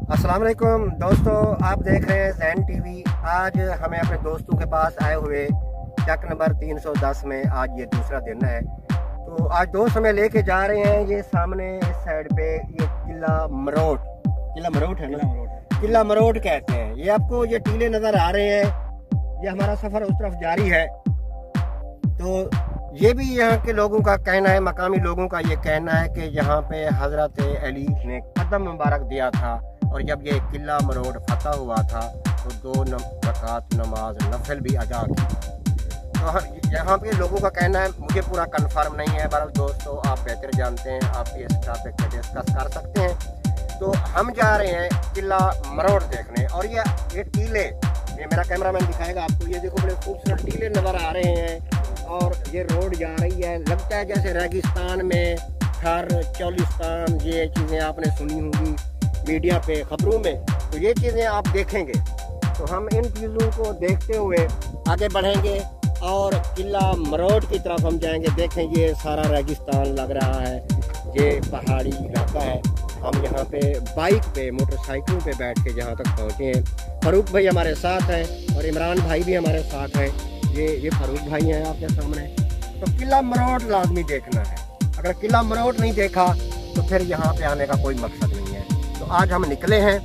अस्सलाम वालेकुम दोस्तों, आप देख रहे हैं ज़ैन टीवी। आज हमें अपने दोस्तों के पास आए हुए चक नंबर 310 में आज ये दूसरा दिन है। तो आज दोस्त हमें लेके जा रहे हैं ये सामने इस साइड पे ये किला मरोट है ना, किला मरोट कहते हैं। ये आपको ये टीले नज़र आ रहे हैं, ये हमारा सफ़र उस तरफ जारी है। तो ये भी यहाँ के लोगों का कहना है, मकामी लोगों का ये कहना है कि यहाँ पे हज़रत अली ने कदम मुबारक दिया था और जब ये किला मरोट फतह हुआ था तो 2 रकात नमाज नफल भी अदा की। तो यहाँ पे लोगों का कहना है, मुझे पूरा कंफर्म नहीं है। बहरहाल दोस्तों, आप बेहतर जानते हैं, आप इस टॉपिक पे डिस्कस कर सकते हैं। तो हम जा रहे हैं किला मरोट देखने। और ये टीले, ये मेरा कैमरामैन दिखाएगा आपको। ये देखो, बड़े खूबसूरत टीले नज़र आ रहे हैं और ये रोड जा रही है। लगता है जैसे रेगिस्तान में थर चौलिस्तान, ये चीज़ें आपने सुनी होंगी मीडिया पे, खबरों में। तो ये चीज़ें आप देखेंगे। तो हम इन चीज़ों को देखते हुए आगे बढ़ेंगे और किला मरोट की तरफ हम जाएंगे। देखें, ये सारा रेगिस्तान लग रहा है, ये पहाड़ी इलाका है। हम यहाँ पे बाइक पे, मोटरसाइकिलों पे बैठ के जहाँ तक पहुँचे हैं। फारूक भाई हमारे साथ हैं और इमरान भाई भी हमारे साथ हैं। ये फारूक भाई हैं आपके सामने। तो किला मरोट लाजमी देखना है। अगर किला मरोट नहीं देखा तो फिर यहाँ पे आने का कोई मकसद नहीं है। तो आज हम निकले हैं,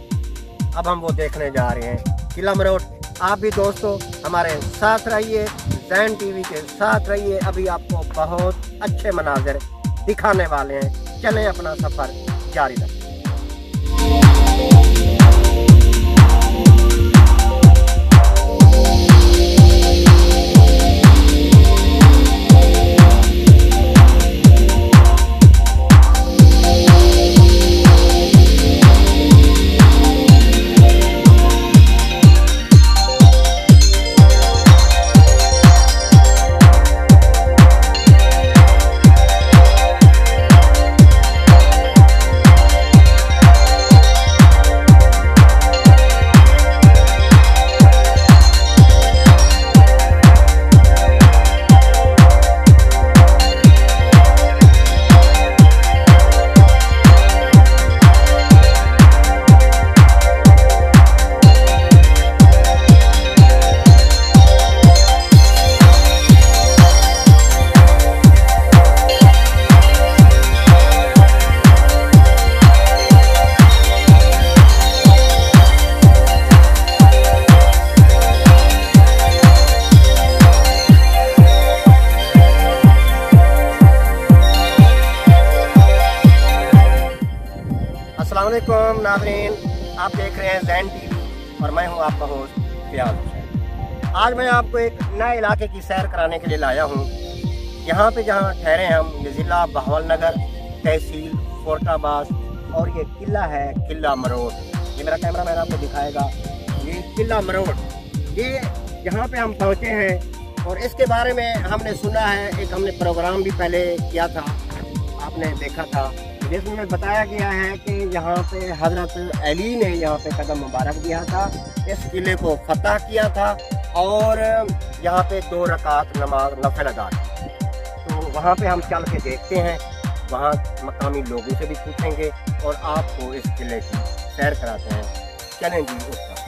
अब हम वो देखने जा रहे हैं किला मरोट। आप भी दोस्तों हमारे साथ रहिए, ज़ैन टीवी के साथ रहिए। अभी आपको बहुत अच्छे मनाज़िर दिखाने वाले हैं। चलें, अपना सफ़र जारी रखें। अस्सलामुअलैकुम नाज़रीन, आप देख रहे हैं ज़ैन टीवी और मैं हूं आपका होस्ट फियाज़ हुसैन। आज मैं आपको एक नए इलाके की सैर कराने के लिए लाया हूं। यहाँ पे जहाँ ठहरे हैं हम, ये ज़िला बहावलनगर, तहसील कोटाबास, और ये किला है किला मरोट। ये मेरा कैमरामैन आपको दिखाएगा। ये किला मरोट, ये यहाँ पे हम पहुँचे हैं और इसके बारे में हमने सुना है। एक हमने प्रोग्राम भी पहले किया था, आपने देखा था, जिसमें बताया गया है कि यहाँ पे हज़रत अली ने यहाँ पे कदम मुबारक दिया था, इस किले को फतह किया था और यहाँ पे 2 रकात नमाज नफल अदा की। तो वहाँ पे हम चल के देखते हैं, वहाँ मकामी लोगों से भी पूछेंगे और आपको इस किले की सैर कराते हैं। चलें जी उस तरफ।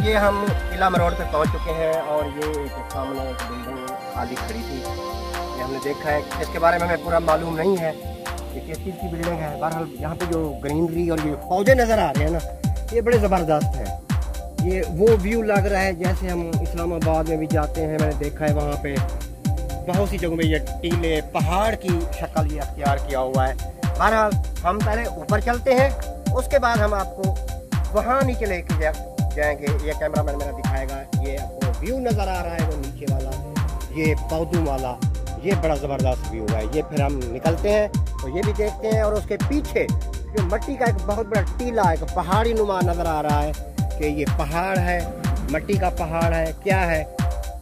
ये हम किला मरोट पे पहुंच चुके हैं और ये सामने एक बिल्डिंग खाली खड़ी थी, ये हमने देखा है। इसके बारे में हमें पूरा मालूम नहीं है ये किस चीज़ की बिल्डिंग है। बहरहाल यहाँ पे जो ग्रीनरी और ये पौधे नज़र आ रहे हैं ना, ये बड़े ज़बरदस्त हैं। ये वो व्यू लग रहा है जैसे हम इस्लामाबाद में भी जाते हैं। मैंने देखा है वहाँ पे बहुत सी जगहों में ये टीले पहाड़ की शक्ल ये अख्तियार किया हुआ है। बहरहाल हम पहले ऊपर चलते हैं, उसके बाद हम आपको वहाँ नीचे लेके जाएंगे। ये कैमरा मैन मेरा दिखाएगा। ये आपको व्यू नज़र आ रहा है वो नीचे वाला, ये पौधों वाला, ये बड़ा ज़बरदस्त व्यू है। ये फिर हम निकलते हैं तो ये भी देखते हैं, और उसके पीछे जो मिट्टी का एक बहुत बड़ा टीला, एक पहाड़ी नुमा नज़र आ रहा है कि ये पहाड़ है, मिट्टी का पहाड़ है क्या है,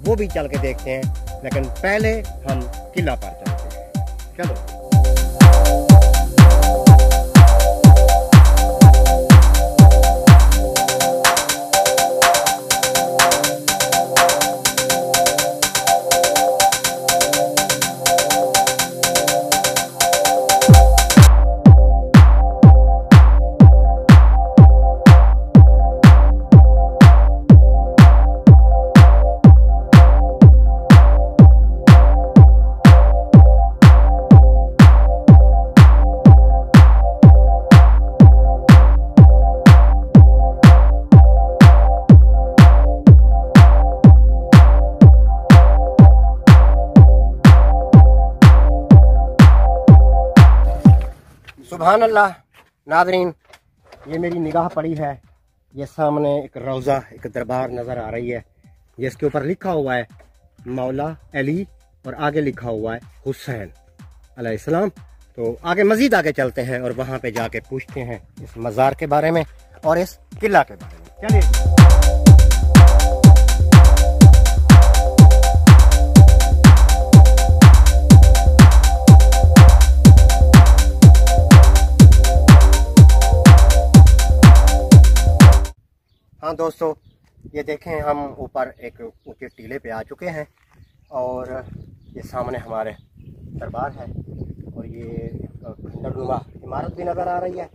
वो भी चल के देखते हैं। लेकिन पहले हम किला पर चलते हैं। चलो। सुभान अल्लाह। नाज़रीन, ये मेरी निगाह पड़ी है, ये सामने एक रोज़ा, एक दरबार नज़र आ रही है जिसके ऊपर लिखा हुआ है मौला अली और आगे लिखा हुआ है हुसैन अलैहिस्सलाम। तो आगे मज़ीद आगे चलते हैं और वहाँ पे जाके पूछते हैं इस मज़ार के बारे में और इस किला के बारे में। चलिए। हाँ दोस्तों, ये देखें हम ऊपर एक ऊंचे टीले पे आ चुके हैं और ये सामने हमारे दरबार है और ये खंडरनुमा इमारत भी नज़र आ रही है।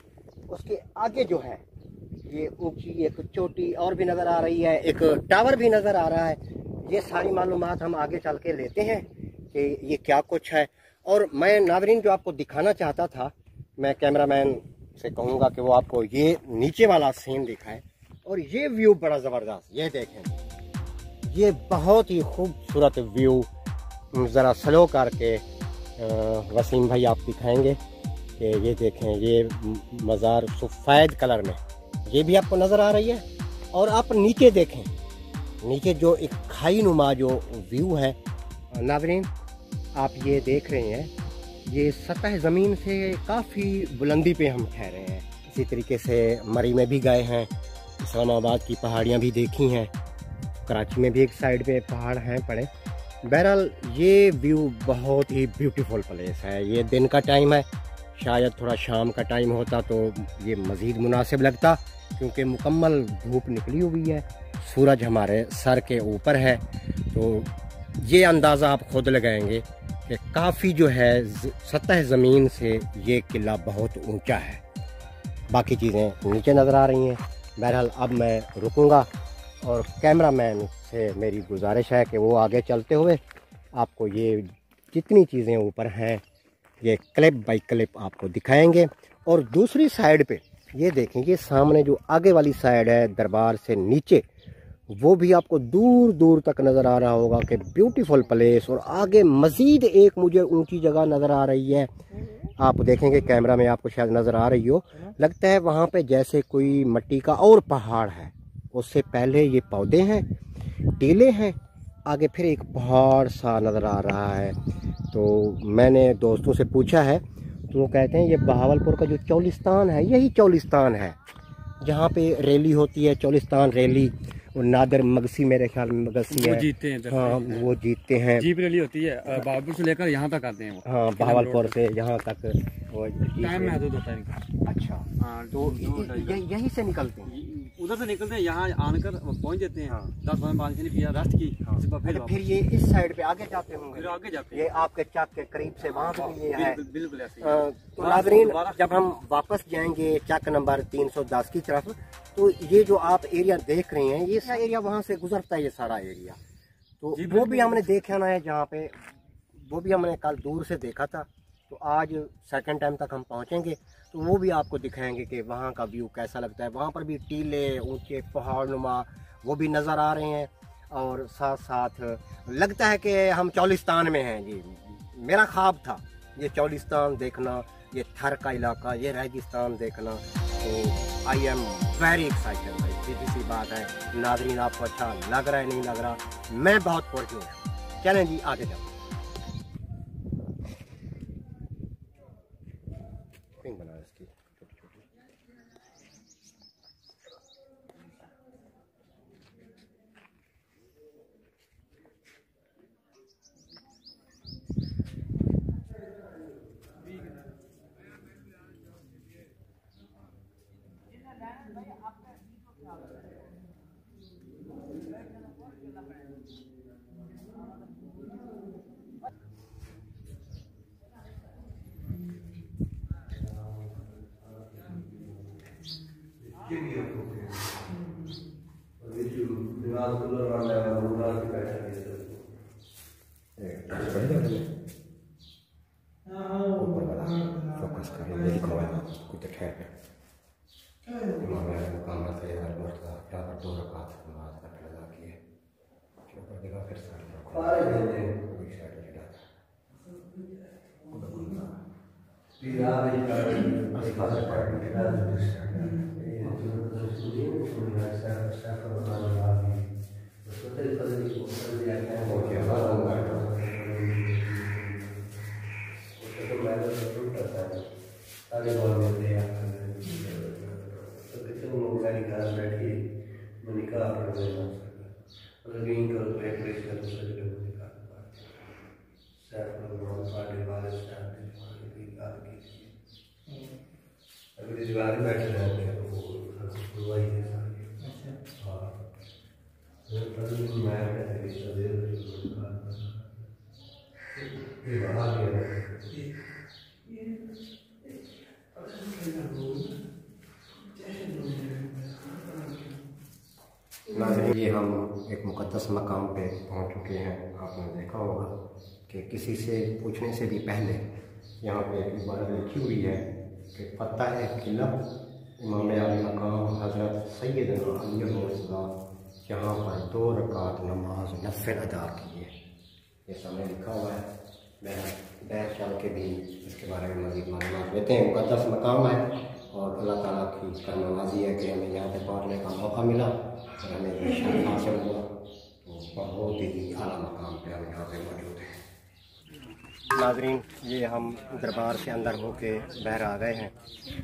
उसके आगे जो है ये ऊंची एक चोटी और भी नज़र आ रही है, एक टावर भी नज़र आ रहा है। ये सारी मालूमात हम आगे चल के लेते हैं कि ये क्या कुछ है। और मैं नाज़रीन जो आपको दिखाना चाहता था, मैं कैमरामैन से कहूँगा कि वो आपको ये नीचे वाला सीन दिखाए। और ये व्यू बड़ा ज़बरदस्त, ये देखें, ये बहुत ही खूबसूरत व्यू। ज़रा स्लो करके वसीम भाई आप दिखाएंगे कि ये देखें, ये मज़ार सफ़ेद कलर में ये भी आपको नज़र आ रही है। और आप नीचे देखें, नीचे जो एक खाई नुमा जो व्यू है नाज़रीन, आप ये देख रहे हैं, ये सतह ज़मीन से काफ़ी बुलंदी पे हम ठहरे हैं। इसी तरीके से मरी में भी गए हैं, इस्लामाबाद की पहाड़ियाँ भी देखी हैं, कराची में भी एक साइड पे पहाड़ हैं पड़े। बहरहाल ये व्यू बहुत ही ब्यूटीफुल प्लेस है। ये दिन का टाइम है, शायद थोड़ा शाम का टाइम होता तो ये मज़ीद मुनासिब लगता, क्योंकि मुकम्मल धूप निकली हुई है, सूरज हमारे सर के ऊपर है। तो ये अंदाज़ा आप खुद लगाएंगे कि काफ़ी जो है सतह ज़मीन से ये किला बहुत ऊंचा है। बाकी चीज़ें नीचे नज़र आ रही हैं। बहरहाल अब मैं रुकूंगा और कैमरामैन से मेरी गुजारिश है कि वो आगे चलते हुए आपको ये जितनी चीज़ें ऊपर हैं ये क्लिप बाई क्लिप आपको दिखाएंगे। और दूसरी साइड पे ये देखें, ये सामने जो आगे वाली साइड है दरबार से नीचे, वो भी आपको दूर दूर तक नज़र आ रहा होगा कि ब्यूटीफुल प्लेस। और आगे मज़ीद एक मुझे ऊंची जगह नज़र आ रही है, आप देखेंगे कैमरा में आपको शायद नज़र आ रही हो, लगता है वहाँ पे जैसे कोई मिट्टी का और पहाड़ है। उससे पहले ये पौधे हैं, टीले हैं, आगे फिर एक पहाड़ सा नज़र आ रहा है। तो मैंने दोस्तों से पूछा है तो वो कहते हैं ये बहावलपुर का जो चौलिस्तान है, यही चौलिस्तान है जहाँ पे रैली होती है, चौलिस्तान रैली। और नादर मगसी मेरे ख्याल में मगसी है, जीतते हैं। हाँ, वो जीतते हैं। जीप रैली होती है बहावलपुर से लेकर यहाँ तक आते हैं वो। हाँ, बहावलपुर से यहाँ तक वो टाइम महदूद होता है। अच्छा, हाँ, तो यहीं से निकलते हैं, उधर से निकलते हैं, यहाँ आकर पहुँच जाते हैं। 10-15 मिनट रास्ते की। फिर ये इस साइड पे आगे जाते होंगे, फिर आगे जाते हैं, ये आपके चक के करीब से वहाँ पे ये है। बिल्कुल ऐसे। तो नाज़रीन जब हम वापस जाएंगे चक नंबर 310 की तरफ, तो ये जो आप एरिया देख रहे हैं, ये सारा एरिया वहाँ से गुजरता है, ये सारा एरिया। तो वो भी हमने देखा ना है जहाँ पे, वो भी हमने कल दूर से देखा था। तो आज सेकंड टाइम तक हम पहुँचेंगे तो वो भी आपको दिखाएंगे कि वहाँ का व्यू कैसा लगता है। वहाँ पर भी टीले, ऊंचे पहाड़ नुमा वो भी नज़र आ रहे हैं, और साथ साथ लगता है कि हम चौलिस्तान में हैं जी। मेरा ख्वाब था ये चौलिस्तान देखना, ये थर का इलाका, ये रेगिस्तान देखना। तो आई एम वेरी एक्साइटेड भाई, सीधी सी बात है। नाज़रीन आपको अच्छा लग रहा है नहीं लग रहा, मैं बहुत पुरजोर हूँ। चलें जी आगे जाओ। बना इसकी छोटी छोटी। ऊपर वाला फोकस करें, ये लिखा हुआ है कुछ ठहर पे दो रकात नमाज अदा की है। ऊपर देखा फिर बैठे रहते हैं ये हम एक मुक़द्दस मकाम पे पहुंच चुके हैं। आपने देखा होगा कि किसी से पूछने से भी पहले यहाँ पे एक इबारत लिखी हुई है कि फ़तह किला इमाम आली मकाम हज़रत सैयदना अली अलैहिस्सलाम यहाँ पर 2 रकात नमाज नफ़िल अदा की है। ये सामने लिखा हुआ है। मैं बैठ चल के भी इसके बारे में मज़ीद मालूमात लेते हैं। मुक़द्दस मकाम है और अल्लाह ताला की करमनवाज़ी है कि हमें यहाँ पे पहुँचने का मौका मिला और हमें ये शर्फ हासिल हुआ। तो बहुत ही आला मकाम पे हम यहाँ पे मौजूद हैं। नाज़रीन, ये हम दरबार से अंदर होके बाहर आ गए हैं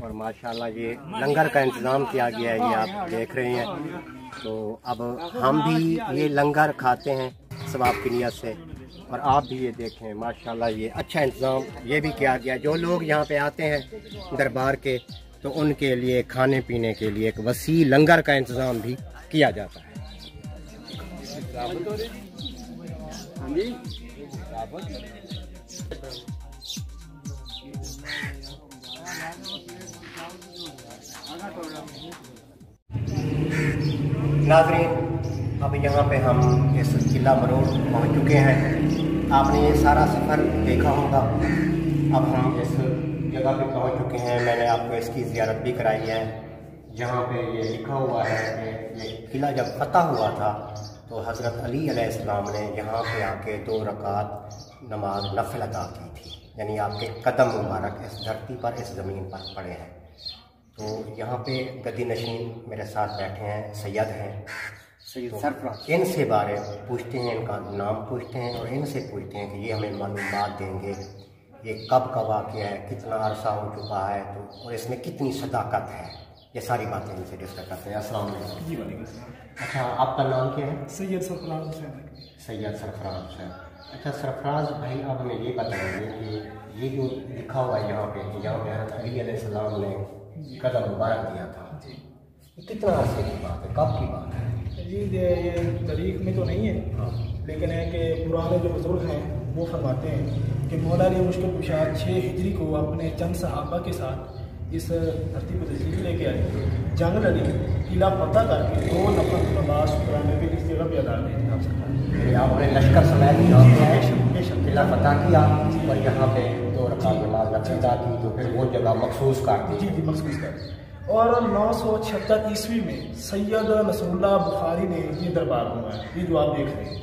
और माशाल्लाह ये लंगर का इंतज़ाम किया गया है, ये आप देख रहे हैं। तो अब हम भी ये लंगर खाते हैं सवाब की नियत से, और आप भी ये देखें माशाल्लाह ये अच्छा इंतज़ाम ये भी किया गया। जो लोग यहाँ पे आते हैं दरबार के, तो उनके लिए खाने पीने के लिए एक वसी लंगर का इंतज़ाम भी किया जाता है। नाज़रीन, अब यहाँ पे हम इस किला मरोड़ पहुँच चुके हैं। आपने ये सारा सफ़र देखा होगा। अब हम इस जगह पे पहुँच चुके हैं। मैंने आपको इसकी ज़ियारत भी कराई है, जहाँ पे ये लिखा हुआ है कि ये किला जब फतह हुआ था तो हज़रत अली अलैहिस्सलाम ने यहाँ पे आके 2 रकात नमाज नफिल अदा की थी। यानी आपके कदम मुबारक इस धरती पर, इस ज़मीन पर पड़े हैं। तो यहाँ पे गद्दी नशीन मेरे साथ बैठे हैं, सैयद हैं, सैयद सरफराज। इनसे बारे पूछते हैं, इनका नाम पूछते हैं और इनसे पूछते हैं कि ये हमें मालूमात देंगे ये कब का वाक़या है, कितना अरसा हो चुका है, तो और इसमें कितनी सदाकत है। ये सारी बातें इनसे डिस्कस करते हैं। अस्सलाम वालेकुम। जी वालेकुम सलाम। अच्छा, आपका नाम क्या है? सैयद सरफराज हुसैन। सैयद सरफराज हुसैन। अच्छा सरफराज भाई, आप हमें ये बताएंगे कि ये जो लिखा हुआ है यहाँ पे हज़रत अली अलैहिस्सलाम ने कदम मुबारक दिया था, कितना अर्से की बात है, कब की बात है? जी ये तारीख में तो नहीं है, लेकिन है कि पुराने जो बुजुर्ग हैं वो फरमाते हैं कि मौला अली मुश्किल कुशा 6 हिजरी को अपने चंद सहाबा के साथ इस धरती पर तशरीफ लेके आए, जंग लड़ी, किला फतह करके 2 नफल नमाज शुक्राने के इस जगह पे अदा की थी। आप सरकार आपने लश्कर समेत किला फतह किया और यहाँ पे 2 रकात नमाज पैदा की तो फिर वो जगह मखसूस कर दी। जी मखसूस कर दी। और 976 ईस्वी में सैयद नसरुल्लाह बुखारी ने ये दरबार बनवाया, ये जो आप देख रहे हैं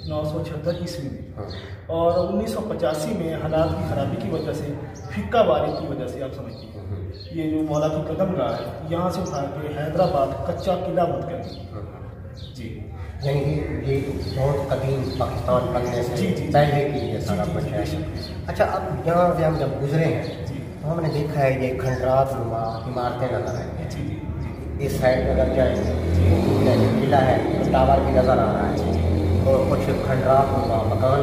976 ईस्वी में। और 1985 में हालात की खराबी की वजह से, फिक्का बारी की वजह से, आप समझिए ये जो मौला की कदम गाह है, यहाँ से उठा के हैदराबाद कच्चा किला बंद कर दिया। जी यानी ये बहुत कदीम पाकिस्तान बनने से पहले की ये सारा कुछ है। अच्छा, अब यहाँ से हम जब गुजरे हैं तो हमने देखा है ये खंडरात नुमा इमारतें नजर आई। इस साइड अगर जाएंगे किला है, टावर भी नज़र आ रहा है और कुछ खंडरात नुमा मकान,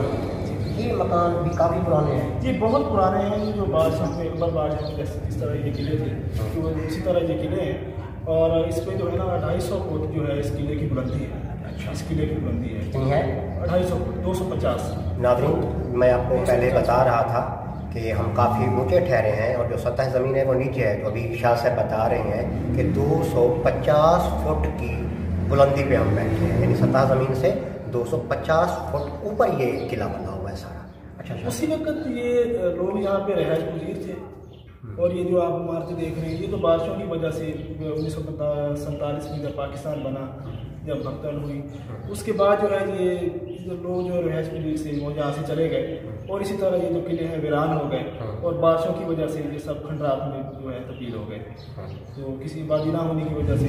ये मकान भी काफ़ी पुराने हैं। ये बहुत पुराने हैं। ये जो बादशाह में अकबर बादशाह में जैसे जिस तरह ये किले थे तो इसी तरह ये किले हैं। और इस पर जो है ना 250 फुट जो है इस किले की बुलंदी है। अच्छा, इस किले की बुलंदी है कितनी है? 250 फुट, 250। नाज़रीन, मैं आपको पहले बता रहा था कि हम काफ़ी ऊंचे ठहरे हैं और जो सतह ज़मीन है वो नीचे है। तो अभी शाह साहब बता रहे हैं कि 250 फुट की बुलंदी पे हम बैठे हैं, यानी सतह ज़मीन से 250 फुट ऊपर ये किला बना हुआ है सारा। अच्छा, उसी वक्त ये लोग यहाँ पे रिहाइश पजीर थे। और ये जो आप इमारतें देख रहे हैं ये तो बारिशों की वजह से 1947 में जब पाकिस्तान बना, जब भगदड़ हुई, उसके बाद जो है ये लोग जो रिहाइश पजीर से वो यहाँ से चले गए। और इसी तरह ये जो किले हैं वीरान हो गए और बारिशों की वजह से ये सब खंडरात में जो है तब्दील हो गए। तो किसी आबादी ना होने की वजह से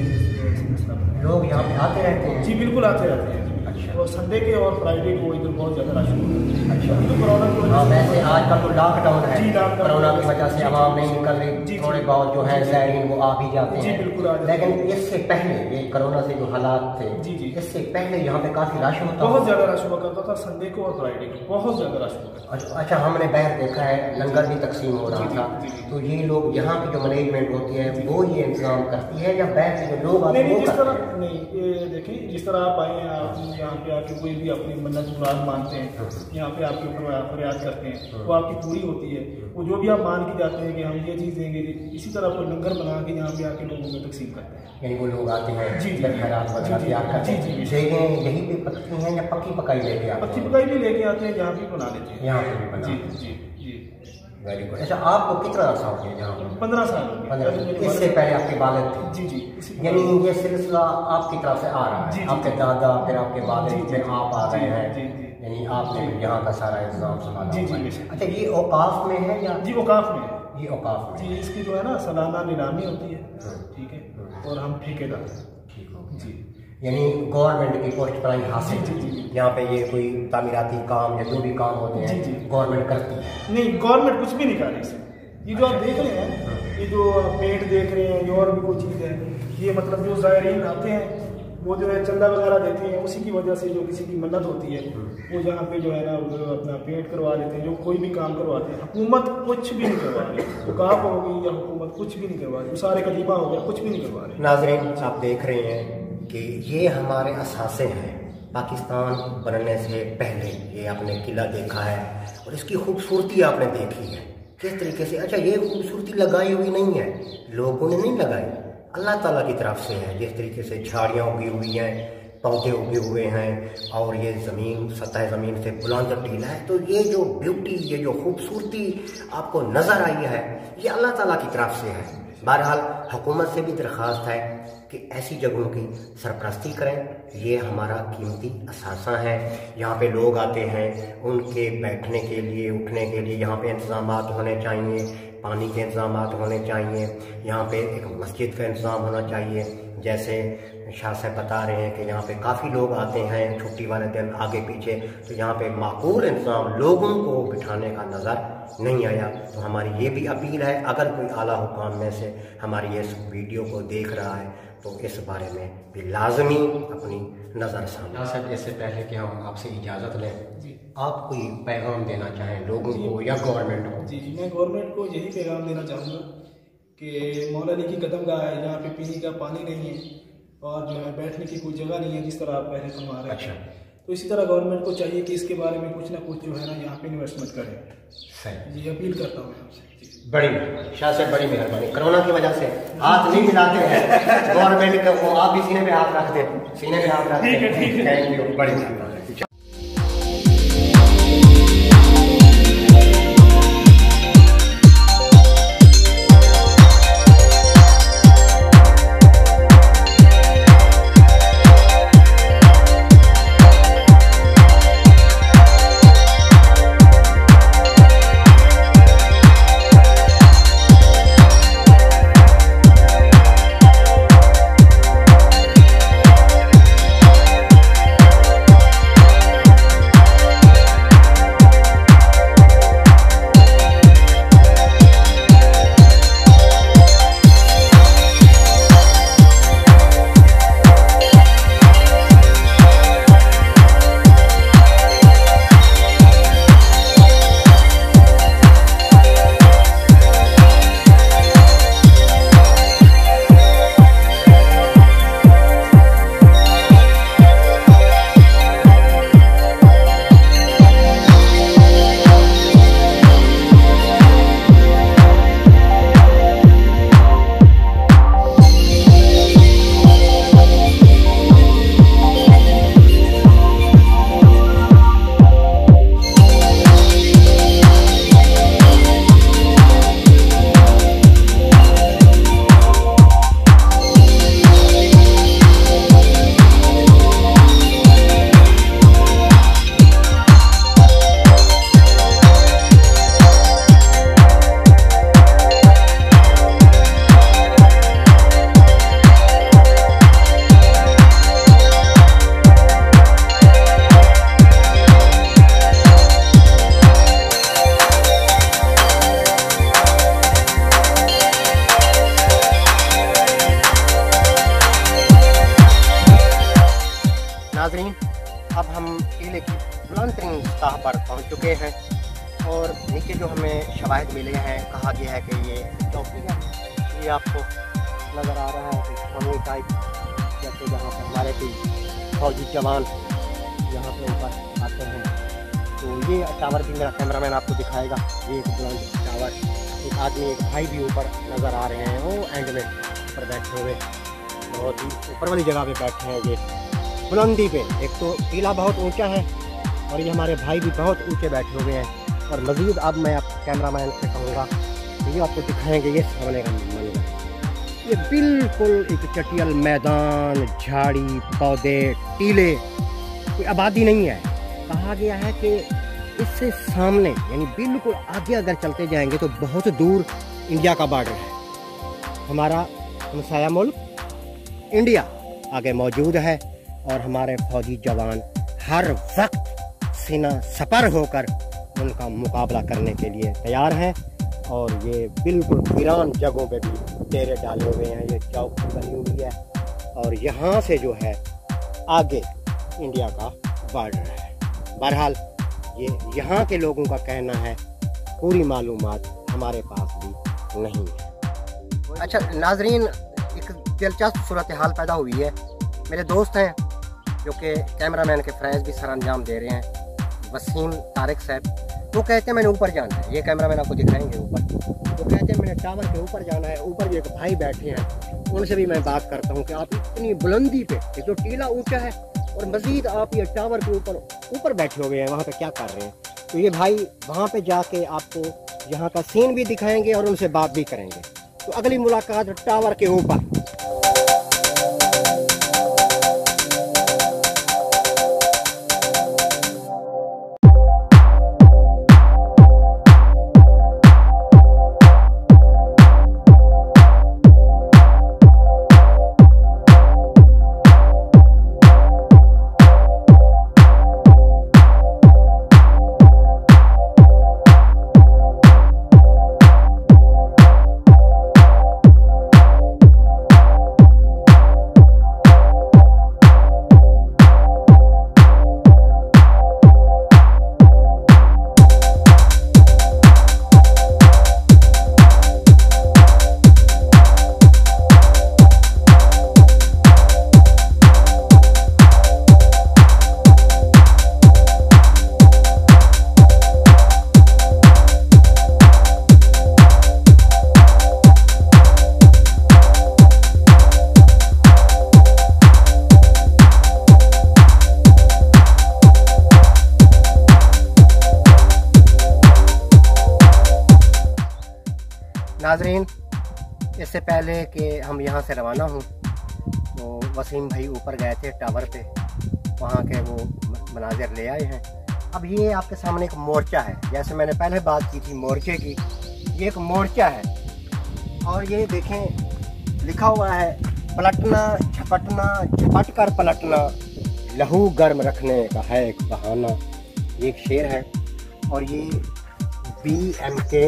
लोग यहाँ पे आते रहते हैं। जी बिल्कुल आते रहते हैं। अच्छा, और संडे के और फ्राइडे को इधर बहुत ज़्यादा रश होता है। अच्छा, तो कोरोना की वजह से वैसे आज का तो लॉकडाउन है। जी, कोरोना की वजह से आवाम नहीं निकल रही, थोड़े बहुत जो है ज़ायरीन वो आ भी जाते हैं। जी बिल्कुल आ जाते हैं। लेकिन इससे पहले ये कोरोना से जो हालात थे, जी जी, इससे पहले यहाँ पे काफ़ी रश होता, बहुत ज़्यादा रश हुआ करता था। संडे को और फ्राइडे को बहुत ज़्यादा रश हुआ। अच्छा, हमने बाहर देखा है लंगर भी तकसीम हो रहा था। तो ये लोग यहाँ की जो मैनेजमेंट होती है वो ये इंतजाम करती है या बाहर के जो लोग आते हैं? जिस तरह नहीं, ये देखिए जिस तरह आप आए हैं, आप यहाँ पे आके कोई भी अपनी मन्नत मुराद मानते हैं, यहाँ पे आपके ऊपर फरियाद करते हैं, वो आपकी पूरी होती है। वो जो भी आप मान के जाते हैं कि हम ये चीज़ देंगे, इसी तरह कोई लंगर बना के यहाँ पे आके लोगों में तकसीम करते हैं। यानी वो लोग आते हैं जी खैरात वगैरह तैयार करते हैं। यहीं पे पकती हैं या पक्की पकाई लेके आते हैं? पक्की पकाई भी लेके आते हैं, यहाँ भी बना लेते हैं। यहाँ पे भी बना। जी जी जी, वेरी गुड। अच्छा, आपको कितना अर्सा हो गया यहाँ पर? 15 साल। इससे पहले आपके वालिद थे? जी जी, यानी ये सिलसिला आपकी तरफ से आ रहा है, आपके दादा फिर आपके वालिद फिर आप आ रहे हैं, यानी आपने यहाँ का सारा इंतजाम संभाला। जी जी। अच्छा, ये औकाफ में है या? जी औकाफ में है। ये औकाफ में जी, इसकी जो है ना सालाना नीलामी होती है, ठीक है, और हम ठेकेदार। ठीक हो जी, यानी गवर्नमेंट की पोस्ट पर हासिल। जी जी जी, यहाँ पे ये कोई तामीराती काम या जो भी काम होते हैं जी गवर्नमेंट करती है? नहीं, गवर्नमेंट कुछ भी नहीं कर रही है। ये जो आप देख रहे हैं, ये जो पेंट देख रहे हैं, ये और भी कोई चीज़ है, ये मतलब जो ज़ायरीन आते हैं वो जो है चंदा वगैरह देते हैं, उसी की वजह से जो किसी की मन्नत होती है वो यहाँ पे जो है ना अपना पेंट करवा लेते हैं। जो कोई भी काम करवाते हैं, हुकूमत कुछ भी नहीं करवा रही, हुकाम होगी या हुकूमत कुछ भी नहीं करवा रही, सारे कदीमा हो गया, कुछ भी नहीं करवा रहे। नाज़रीन, आप देख रहे हैं कि ये हमारे असासे हैं। पाकिस्तान बनने से पहले ये आपने किला देखा है और इसकी खूबसूरती आपने देखी है किस तरीके से। अच्छा, ये खूबसूरती लगाई हुई नहीं है, लोगों ने नहीं लगाई, अल्लाह ताला की तरफ से है। जिस तरीके से झाड़ियाँ उगी हुई हैं, पौधे उगे हुए हैं और ये ज़मीन सतह ज़मीन से बुलंद टीला है, तो ये जो ब्यूटी, ये जो खूबसूरती आपको नज़र आई है, ये अल्लाह ताला की तरफ से है। बहरहाल हुकूमत से भी दरख्वास्त है कि ऐसी जगहों की सरपरस्ती करें, ये हमारा कीमती असासा है। यहाँ पे लोग आते हैं, उनके बैठने के लिए, उठने के लिए यहाँ पे इंतज़ामात होने चाहिए, पानी के इंतज़ामात होने चाहिए, यहाँ पे एक मस्जिद का इंतज़ाम होना चाहिए। जैसे शाह साहब बता रहे हैं कि यहाँ पे काफ़ी लोग आते हैं छुट्टी वाले दिन आगे पीछे, तो यहाँ पे माकूल इंतज़ाम लोगों को बिठाने का नज़र नहीं आया। तो हमारी ये भी अपील है, अगर कोई आला हुकाम में से हमारी इस वीडियो को देख रहा है तो इस बारे में भी लाजमी अपनी नज़र सामने। सर, इससे पहले कि हम आपसे इजाज़त लें, आप कोई पैगाम देना चाहें लोगों को या गवर्नमेंट को? जी, मैं गवर्नमेंट को यही पैगाम देना चाहूँगा कि मौला अली की कदमगाह है, यहाँ पे पीने का पानी नहीं है और जो है बैठने की कोई जगह नहीं है, जिस तरह आप पहले फरमा रहे हैं। अच्छा, तो इसी तरह गवर्नमेंट को चाहिए कि इसके बारे में कुछ ना कुछ जो है ना यहाँ पे इन्वेस्टमेंट करें। सही, ये अपील करता हूँ आपसे। बड़ी शाह साहब, बड़ी मेहरबानी। कोरोना की वजह से हाथ नहीं मिलाते हैं गवर्नमेंट को, आप भी सीने पे हाथ रख दें, सीने पे हाथ रख दें। थैंक यू, बड़ी मेहरबानी। अब हम टीले की बुलंद तरीन सतह पर पहुँच चुके हैं और नीचे जो हमें शवाहिद मिले हैं, कहा गया है कि ये चौकी है। ये आपको नज़र आ रहा है कि कमी टाइप, जैसे जहाँ पर हमारे कोई फौजी जवान यहाँ पे ऊपर आते हैं। तो ये टावर भी मेरा कैमरामैन आपको दिखाएगा। ये एक बुलंद टावर, एक आदमी एक भाई भी ऊपर नज़र आ रहे हैं, वो एंड में ऊपर बैठे हुए, बहुत ही ऊपर वाली जगह पे बैठे हैं। ये बुलंदी पे एक तो टीला बहुत ऊंचा है और ये हमारे भाई भी बहुत ऊंचे बैठे हुए हैं। और मज़ीद अब मैं आप कैमरामैन से कहूँगा ये आपको दिखाएंगे ये सामने का मंजर। ये बिल्कुल एक चटियल मैदान, झाड़ी पौधे, टीले, कोई आबादी नहीं है। कहा गया है कि इससे सामने यानी बिल्कुल आगे अगर चलते जाएंगे तो बहुत दूर इंडिया का बॉर्डर है। हमारा हमसाया मुल्क इंडिया आगे मौजूद है और हमारे फौजी जवान हर वक्त सीना सपर होकर उनका मुकाबला करने के लिए तैयार हैं। और ये बिल्कुल वीरान जगहों पे भी डेरे डाले हुए हैं। ये चौकी बनी हुई है और यहाँ से जो है आगे इंडिया का बॉर्डर है। बहरहाल ये यहाँ के लोगों का कहना है, पूरी मालूमात हमारे पास भी नहीं है। अच्छा नाजरीन, एक दिलचस्प सूरत हाल पैदा हुई है। मेरे दोस्त हैं जो कि कैमरामैन के फ़रज़ भी सर अंजाम दे रहे हैं, वसीम तारिक साहब। वो कहते हैं मैंने ऊपर जाना है, ये कैमरामैन आपको दिखाएंगे ऊपर। वो कहते हैं मैंने टावर के ऊपर जाना है। ऊपर भी एक भाई बैठे हैं, उनसे भी मैं बात करता हूँ कि आप इतनी बुलंदी पे, एक तो टीला ऊंचा है और मज़ीद आप ये टावर के ऊपर बैठे हुए हैं, वहाँ पे क्या कर रहे हैं? तो ये भाई वहाँ पे जाके आपको यहाँ का सीन भी दिखाएंगे और उनसे बात भी करेंगे। तो अगली मुलाकात टावर के ऊपर। नाजरीन, इससे पहले कि हम यहाँ से रवाना हूँ तो वसीम भाई ऊपर गए थे टावर पे, वहाँ के वो मनाज़िर ले आए हैं। अब ये आपके सामने एक मोर्चा है, जैसे मैंने पहले बात की थी मोर्चे की, ये एक मोर्चा है और ये देखें लिखा हुआ है पलटना झपटना, झपट कर पलटना, लहू गर्म रखने का है एक बहाना। ये एक शेर है और ये BMK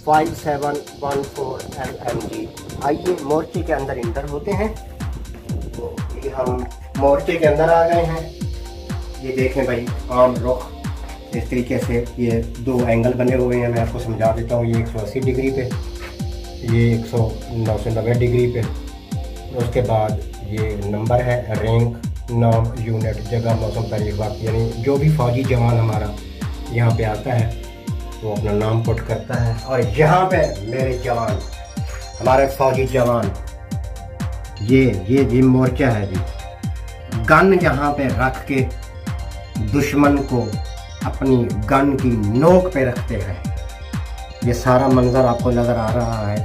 5714 LMG। आइए मोर्चे के अंदर इंटर होते हैं। तो ये हम मोर्चे के अंदर आ गए हैं। ये देखें भाई, आम रुख इस तरीके से ये दो एंगल बने हुए हैं। मैं आपको समझा देता हूँ। ये 180 डिग्री पे, ये 990 डिग्री पे। उसके बाद ये नंबर है, रैंक, नाम, यूनिट, जगह, मौसम, तारीख, वक्त, यानी जो भी फौजी जवान हमारा यहाँ पे आता है वो अपना नाम पुट करता है। और यहाँ पे मेरे जवान, हमारे फौजी जवान, ये मोर्चा है जी। गन यहाँ पे रख के दुश्मन को अपनी गन की नोक पे रखते हैं। ये सारा मंजर आपको नजर आ रहा है।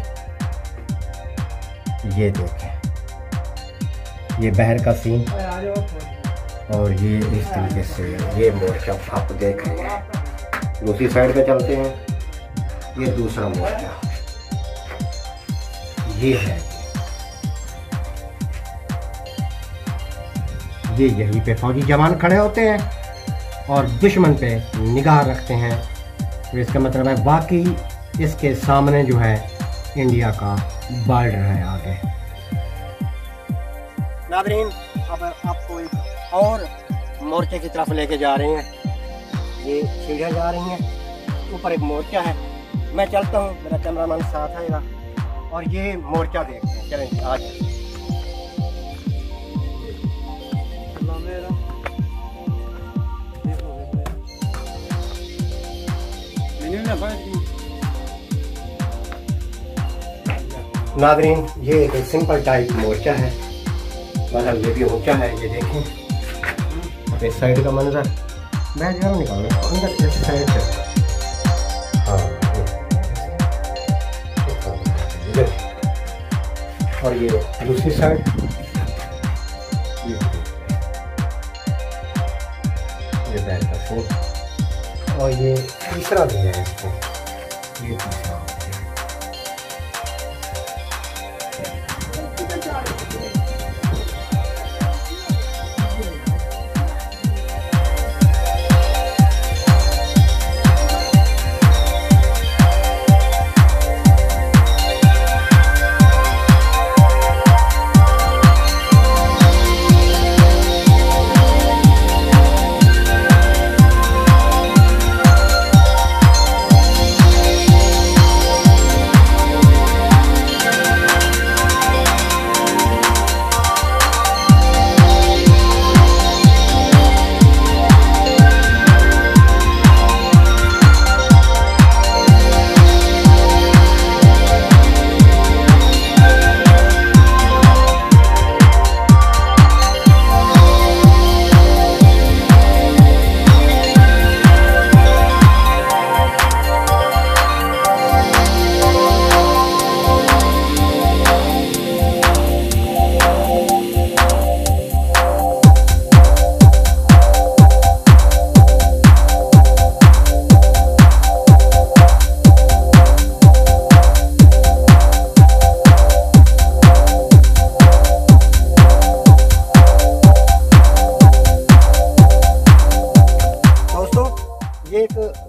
ये देखें, ये बहर का सीन और ये इस तरीके से ये मोर्चा आप देख रहे हैं। दूसरी साइड पे चलते हैं। ये दूसरा मोर्चा ये है। ये यहीं पे फौजी जवान खड़े होते हैं और दुश्मन पे निगाह रखते हैं। तो इसका मतलब है वाकई इसके सामने जो है इंडिया का बॉर्डर है आगे। नाज़रीन, अब आपको एक और मोर्चे की तरफ लेके जा रहे हैं। ये सीढ़ियाँ जा रही हैं, ऊपर एक मोर्चा है। मैं चलता हूँ, मेरा कैमरामैन साथ आएगा और ये मोर्चा देखते हैं। चलें आज नाज़रीन, ये एक सिंपल टाइप मोर्चा है, मतलब ये भी ऊंचा है। ये देखें इस साइड का मंजर, मैं जरा निकाल रहा हूँ अंदर इस साइड से। हाँ और ये दूसरी साइड, ये बैक का फूट और ये तीसरा भी है इसको, ये तीसरा।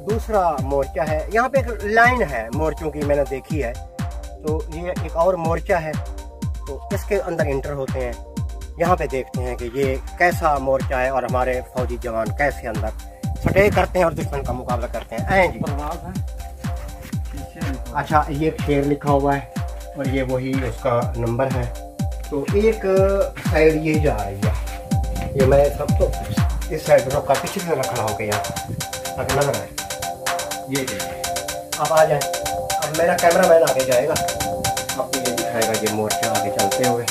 दूसरा मोर्चा है, यहाँ पे एक लाइन है मोर्चों की, मैंने देखी है। तो ये एक और मोर्चा है, तो इसके अंदर इंटर होते हैं। यहाँ पे देखते हैं कि ये कैसा मोर्चा है और हमारे फौजी जवान कैसे अंदर फटे करते हैं और दुश्मन का मुकाबला करते हैं। ऐ जी, अच्छा ये एक शेर लिखा हुआ है और ये वही उसका नंबर है। तो एक साइड ये जा रही है, ये मैं सब तो इस साइड रोका पीछे से रखा हो गया ताकि लग रहा है। ये देखिए, अब आ जाए, अब मेरा कैमरामैन आगे जाएगा, आपको ये दिखाएगा ये मोर्चा आगे चलते हुए।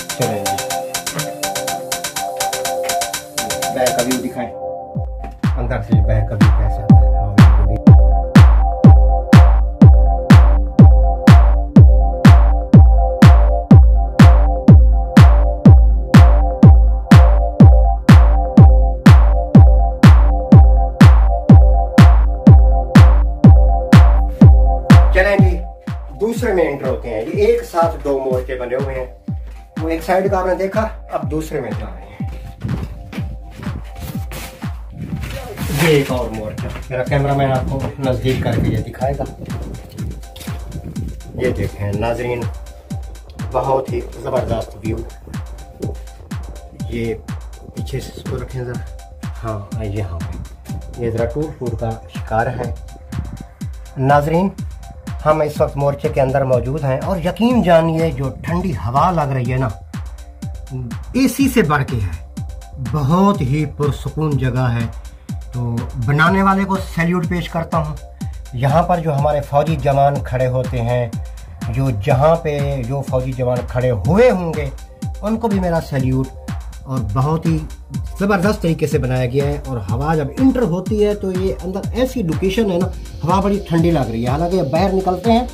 चलें जी, बैक का व्यू दिखाएं, अंदर से बैक का व्यू कैसा है। दूसरे में एंटर होते हैं। ये एक साथ दो मोर्चे बने हुए हैं, वो एक साइड का आपने देखा, अब दूसरे में जा रहे हैं। ये एक और मोर्चा, मेरा कैमरामैन आपको नजदीक करके ये दिखाएगा। ये देखें नाजरीन, बहुत ही जबरदस्त व्यू। ये पीछे से इसको रखें जरा, हाँ यहाँ पे ये जरा टूट फूट का शिकार है। नाजरीन, हम इस वक्त मोर्चे के अंदर मौजूद हैं और यकीन जानिए जो ठंडी हवा लग रही है ना, एसी से बढ़ के है। बहुत ही पुरसुकून जगह है। तो बनाने वाले को सैल्यूट पेश करता हूँ। यहाँ पर जो हमारे फौजी जवान खड़े होते हैं, जो जहाँ पे जो फौजी जवान खड़े हुए होंगे, उनको भी मेरा सैल्यूट। और बहुत ही ज़बरदस्त तरीके से बनाया गया है। और हवा जब इंटर होती है तो ये अंदर ऐसी लोकेशन है ना, हवा बड़ी ठंडी लग रही है। हालांकि बाहर निकलते हैं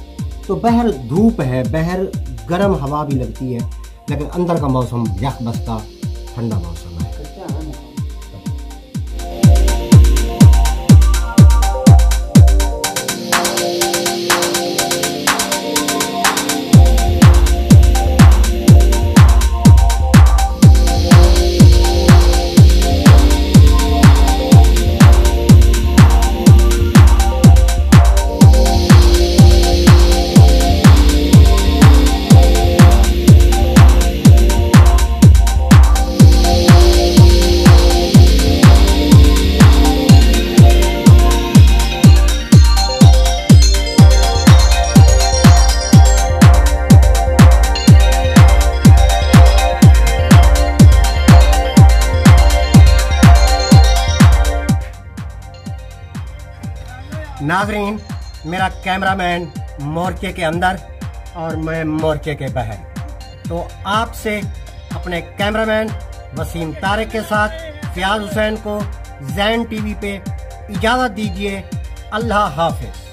तो बाहर धूप है, बाहर गर्म हवा भी लगती है, लेकिन अंदर का मौसम यख बस्ता ठंडा मौसम है। नाजरीन, मेरा कैमरामैन मोर्चे के अंदर और मैं मोर्चे के बाहर। तो आपसे अपने कैमरामैन वसीम तारिक के साथ फ़ियाज़ हुसैन को ज़ैन टीवी पे इजाज़त दीजिए। अल्लाह हाफ़िज़।